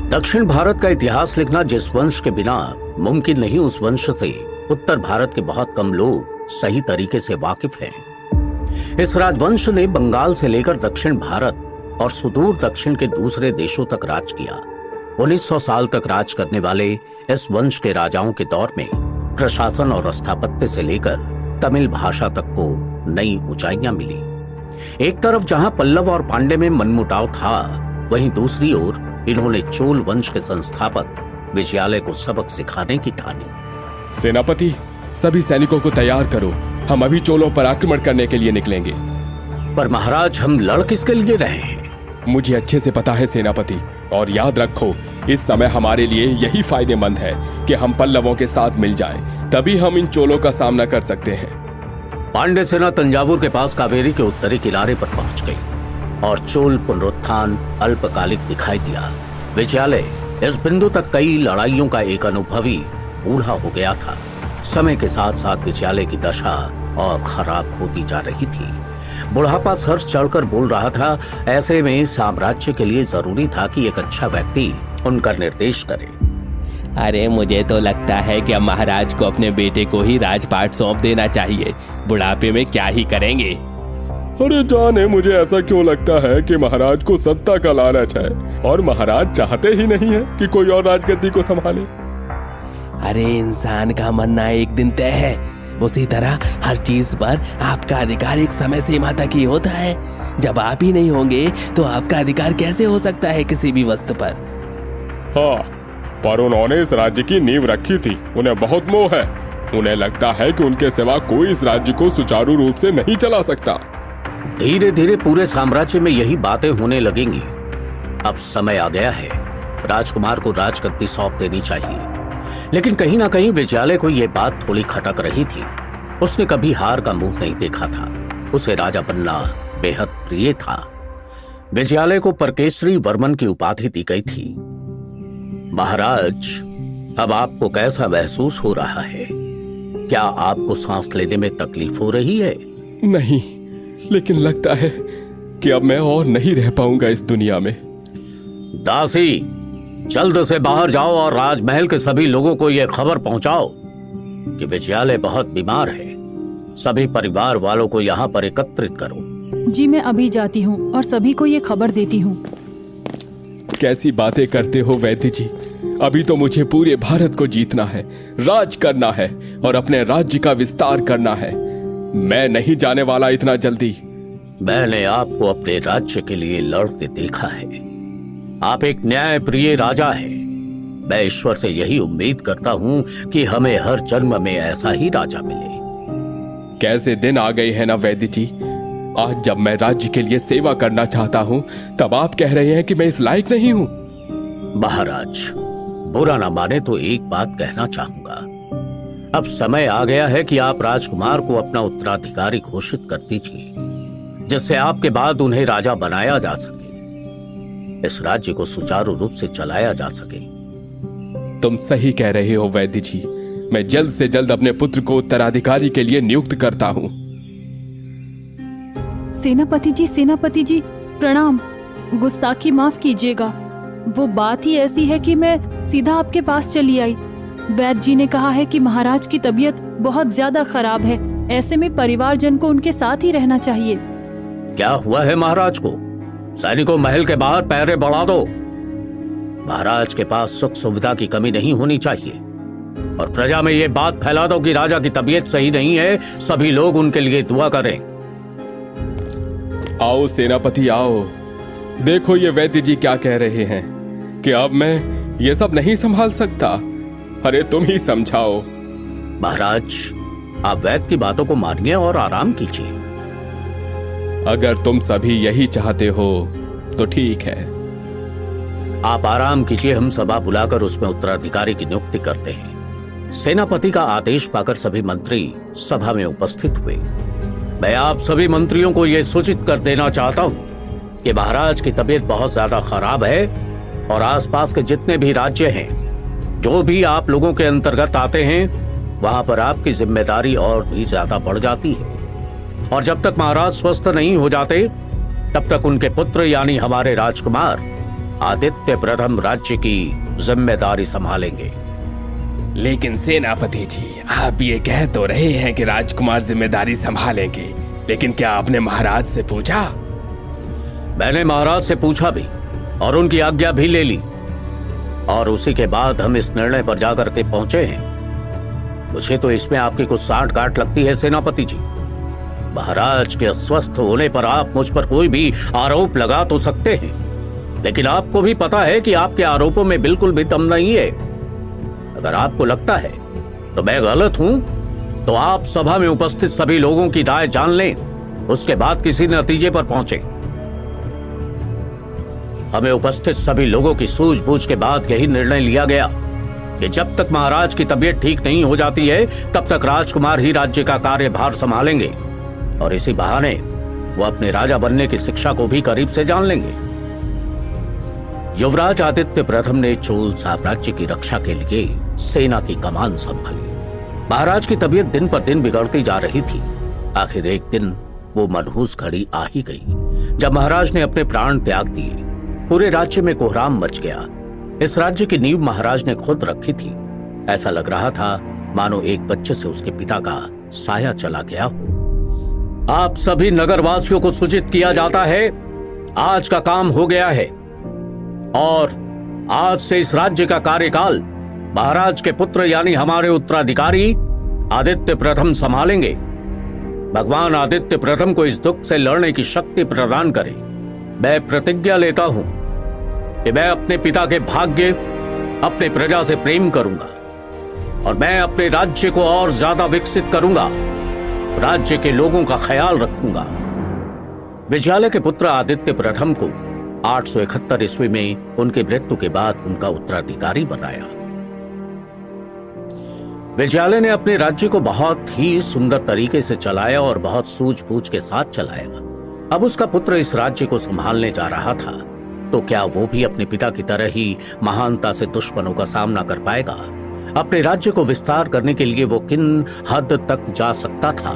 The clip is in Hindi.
दक्षिण भारत का इतिहास लिखना जिस वंश के बिना मुमकिन नहीं, उस वंश से उत्तर भारत के बहुत कम लोग सही तरीके से वाकिफ हैं। इस राजवंश ने बंगाल से लेकर दक्षिण भारत और सुदूर दक्षिण के दूसरे देशों तक राज किया। 1900 साल तक राज करने वाले इस वंश के राजाओं के दौर में प्रशासन और स्थापत्य से लेकर तमिल भाषा तक को नई ऊंचाइयां मिली। एक तरफ जहां पल्लव और पांड्य में मनमुटाव था, वहीं दूसरी ओर इन्होंने चोल वंश के संस्थापक विजयालय को सबक सिखाने की ठानी। सेनापति, सभी सैनिकों को तैयार करो, हम अभी चोलों पर आक्रमण करने के लिए निकलेंगे। पर महाराज, हम लड़ किसके लिए रहे हैं? मुझे अच्छे से पता है सेनापति, और याद रखो, इस समय हमारे लिए यही फायदेमंद है कि हम पल्लवों के साथ मिल जाएं, तभी हम इन चोलों का सामना कर सकते हैं। पांड्य सेना तंजावुर के पास कावेरी के उत्तरी किनारे पर पहुंच गई और चोल पुनरुत्थान अल्पकालिक दिखाई दिया। विजयालय इस बिंदु तक कई लड़ाइयों का एक अनुभवी बूढ़ा हो गया था। समय के साथ साथ विजयालय की दशा और खराब होती जा रही थी। बुढ़ापा सर चढ़कर बोल रहा था। ऐसे में साम्राज्य के लिए जरूरी था कि एक अच्छा व्यक्ति उनका निर्देश करे। अरे, मुझे तो लगता है कि अब महाराज को अपने बेटे को ही राजपाट सौंप देना चाहिए। बुढ़ापे में क्या ही करेंगे। अरे जाने मुझे ऐसा क्यों लगता है कि महाराज को सत्ता का लालच है और महाराज चाहते ही नहीं है कि कोई और राजगद्दी को संभाले। अरे, इंसान का मरना एक दिन तय है, उसी तरह हर चीज पर आपका अधिकार एक समय सीमा तक ही होता है। जब आप ही नहीं होंगे तो आपका अधिकार कैसे हो सकता है किसी भी वस्तु पर? हाँ, पर उन्होंने इस राज्य की नींव रखी थी, उन्हें बहुत मोह है। उन्हें लगता है कि उनके सिवा कोई इस राज्य को सुचारू रूप से नहीं चला सकता। धीरे धीरे पूरे साम्राज्य में यही बातें होने लगेंगी। अब समय आ गया है, राजकुमार को राजगद्दी सौंप देनी चाहिए। लेकिन कहीं ना कहीं विजयालय को यह बात थोड़ी खटक रही थी। उसने कभी हार का मुंह नहीं देखा था। उसे राजा बनना बेहद प्रिय था। विजयालय को परकेसरी वर्मन की उपाधि दी गई थी। महाराज, अब आपको कैसा महसूस हो रहा है? क्या आपको सांस लेने में तकलीफ हो रही है? नहीं, लेकिन लगता है कि अब मैं और नहीं रह पाऊंगा इस दुनिया में। दासी, जल्द से बाहर जाओ और राजमहल के सभी लोगों को यह खबर पहुंचाओ कि विजयालय बहुत बीमार है। सभी परिवार वालों को यहाँ पर एकत्रित करो। जी, मैं अभी जाती हूँ और सभी को ये खबर देती हूँ। कैसी बातें करते हो वैद्य जी? अभी तो मुझे पूरे भारत को जीतना है, राज करना है और अपने राज्य का विस्तार करना है। मैं नहीं जाने वाला इतना जल्दी। मैंने आपको अपने राज्य के लिए लड़ते देखा है। आप एक न्यायप्रिय राजा हैं। मैं ईश्वर से यही उम्मीद करता हूँ कि हमें हर जन्म में ऐसा ही राजा मिले। कैसे दिन आ गए हैं ना वैद्य जी। आज जब मैं राज्य के लिए सेवा करना चाहता हूँ, तब आप कह रहे हैं कि मैं इस लायक नहीं हूँ। महाराज, बुरा ना माने तो एक बात कहना चाहूंगा। अब समय आ गया है कि आप राजकुमार को अपना उत्तराधिकारी घोषित कर दीजिए, जिससे आपके बाद उन्हें राजा बनाया जा सके, इस राज्य को सुचारू रूप से चलाया जा सके। तुम सही कह रहे हो वैद्य जी। मैं जल्द से जल्द अपने पुत्र को उत्तराधिकारी के लिए नियुक्त करता हूँ। सेनापति जी, प्रणाम। गुस्ताखी माफ कीजिएगा। वो बात ही ऐसी है कि मैं सीधा आपके पास चली आई। वैद्य जी ने कहा है कि महाराज की तबीयत बहुत ज्यादा खराब है। ऐसे में परिवारजन को उनके साथ ही रहना चाहिए। क्या हुआ है महाराज को? सैनिकों, महल के बाहर पहरे बढ़ा दो। महाराज के पास सुख सुविधा की कमी नहीं होनी चाहिए। और प्रजा में ये बात फैला दो कि राजा की तबीयत सही नहीं है। सभी लोग उनके लिए दुआ करें। आओ सेनापति, आओ। देखो ये वैद्य जी क्या कह रहे हैं कि अब मैं ये सब नहीं संभाल सकता। अरे तुम ही समझाओ। महाराज, आप वैद्य की बातों को मानिए और आराम कीजिए। अगर तुम सभी यही चाहते हो तो ठीक है। आप आराम कीजिए। हम सभा बुलाकर उसमें उत्तराधिकारी की नियुक्ति करते हैं। सेनापति का आदेश पाकर सभी मंत्री सभा में उपस्थित हुए। मैं आप सभी मंत्रियों को यह सूचित कर देना चाहता हूं कि महाराज की तबीयत बहुत ज्यादा खराब है और आसपास के जितने भी राज्य हैं, जो भी आप लोगों के अंतर्गत आते हैं, वहां पर आपकी जिम्मेदारी और भी ज्यादा बढ़ जाती है। और जब तक महाराज स्वस्थ नहीं हो जाते, तब तक उनके पुत्र यानी हमारे राजकुमार आदित्य प्रथम राज्य की जिम्मेदारी संभालेंगे। लेकिन सेनापति जी, आप ये कह तो रहे हैं कि राजकुमार जिम्मेदारी संभालेंगे, लेकिन क्या आपने महाराज से पूछा? मैंने महाराज से पूछा भी और उनकी आज्ञा भी ले ली, और उसी के बाद हम इस निर्णय पर जाकर के पहुंचे हैं। मुझे तो इसमें आपकी कुछ साठ गांठ लगती है सेनापति जी। महाराज के अस्वस्थ होने पर आप मुझ पर कोई भी आरोप लगा तो सकते हैं, लेकिन आपको भी पता है कि आपके आरोपों में बिल्कुल भी दम नहीं है। अगर आपको लगता है तो मैं गलत हूं, तो आप सभा में उपस्थित सभी लोगों की राय जान लें, उसके बाद किसी नतीजे पर पहुंचे। हमें उपस्थित सभी लोगों की सूझबूझ के बाद यही निर्णय लिया गया कि जब तक महाराज की तबीयत ठीक नहीं हो जाती है, तब तक राजकुमार ही राज्य का कार्यभार संभालेंगे, और इसी बहाने वो अपने राजा बनने की शिक्षा को भी करीब से जान लेंगे। युवराज आदित्य प्रथम ने चोल साम्राज्य की रक्षा के लिए सेना की कमान संभाली। महाराज की तबीयत दिन पर दिन बिगड़ती जा रही थी। आखिर एक दिन वो मनहूस घड़ी आ ही गई जब महाराज ने अपने प्राण त्याग दिए। पूरे राज्य में कोहराम मच गया। इस राज्य की नींव महाराज ने खुद रखी थी। ऐसा लग रहा था मानो एक बच्चे से उसके पिता का साया चला गया हो। आप सभी नगरवासियों को सूचित किया जाता है, आज का काम हो गया है और आज से इस राज्य का कार्यकाल महाराज के पुत्र यानी हमारे उत्तराधिकारी आदित्य प्रथम संभालेंगे। भगवान आदित्य प्रथम को इस दुख से लड़ने की शक्ति प्रदान करे। मैं प्रतिज्ञा लेता हूं कि मैं अपने पिता के भाग्य, अपने प्रजा से प्रेम करूंगा और मैं अपने राज्य को और ज्यादा विकसित करूंगा, राज्य के लोगों का ख्याल रखूंगा। विजयालय के पुत्र आदित्य प्रथम को 871 ईस्वी में उनकी मृत्यु के बाद उनका उत्तराधिकारी बनाया। विजयालय ने अपने राज्य को बहुत ही सुंदर तरीके से चलाया और बहुत सूझबूझ के साथ चलाया। अब उसका पुत्र इस राज्य को संभालने जा रहा था, तो क्या वो भी अपने पिता की तरह ही महानता से दुश्मनों का सामना कर पाएगा? अपने राज्य को विस्तार करने के लिए वो किन हद तक जा सकता था?